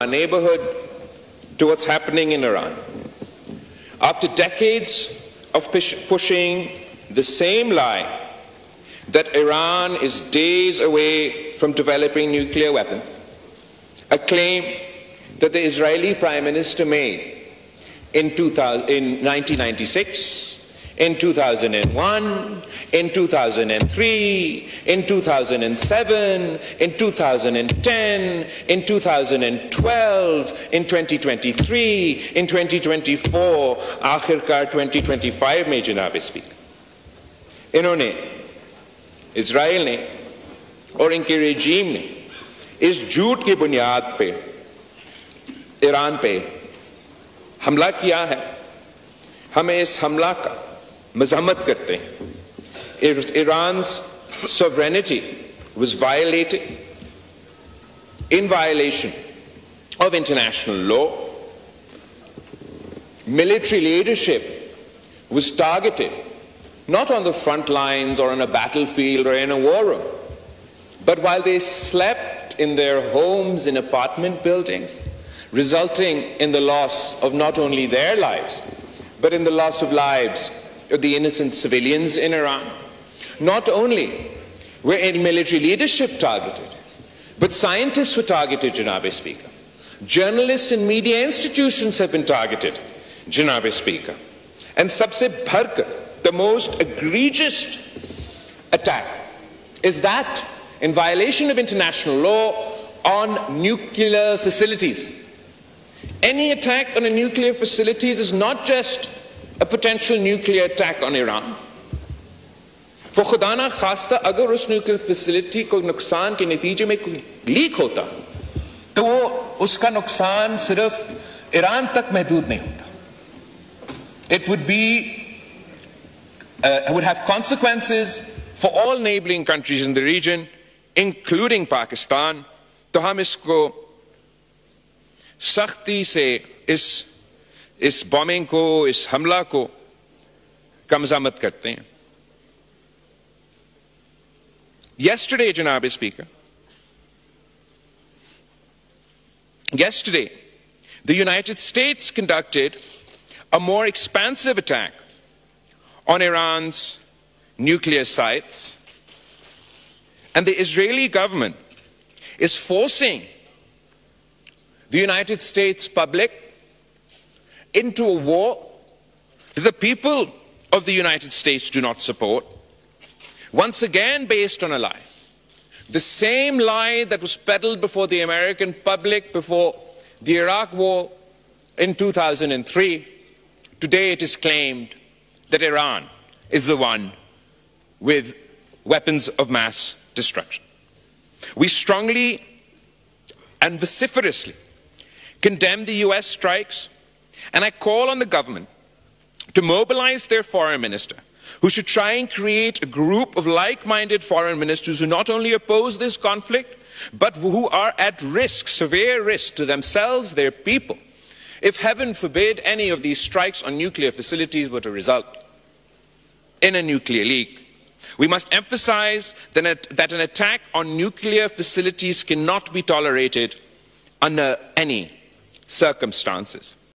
our neighborhood to what's happening in Iran. After decades of pushing the same lie that Iran is days away from developing nuclear weapons, a claim that the Israeli Prime Minister made in 1996, in 2001, in 2003, in 2007, in 2010, in 2012, in 2023, in 2024, आखिरकार 2025 में जनाब speaker इन्होंने Israel ने और इनके regime ने इस झूठ की बुनियाद पे ईरान पे हमला किया है। हमें इस हमला का मजम्मत करते हैं। Iran's sovereignty was violated in violation of international law. Military leadership was targeted not on the front lines or on a battlefield or in a war room, but while they slept in their homes in apartment buildings, resulting in the loss of not only their lives, but in the loss of lives of the innocent civilians in Iran. Not only were military leadership targeted, but scientists were targeted, Janab Speaker. Journalists and media institutions have been targeted, Janab Speaker. And sabse bharkar, the most egregious attack is that in violation of international law on nuclear facilities. Any attack on a nuclear facility is not just a potential nuclear attack on Iran. For खुदा ना खास्ता अगर उस nuclear facility को नुकसान के नतीजे में कोई लीक होता तो वो उसका नुकसान सिर्फ ईरान तक महदूद नहीं होता. It would have consequences for all neighboring countries in the region, including Pakistan. तो हम इसको सख्ती से इस बॉम्बिंग को, इस हमला को का मज़म्मत करते हैं. Yesterday, Janab Speaker, yesterday, the United States conducted a more expansive attack on Iran's nuclear sites, and the Israeli government is forcing the United States public into a war that the people of the United States do not support, once again based on a lie. The same lie that was peddled before the American public before the Iraq war in 2003. Today it is claimed that Iran is the one with weapons of mass destruction. We strongly and vociferously condemn the US strikes, and I call on the government to mobilize their foreign minister, who should try and create a group of like-minded foreign ministers who not only oppose this conflict, but who are at risk, severe risk to themselves, their people, if heaven forbid any of these strikes on nuclear facilities were to result in a nuclear leak. We must emphasize that an attack on nuclear facilities cannot be tolerated under any circumstances.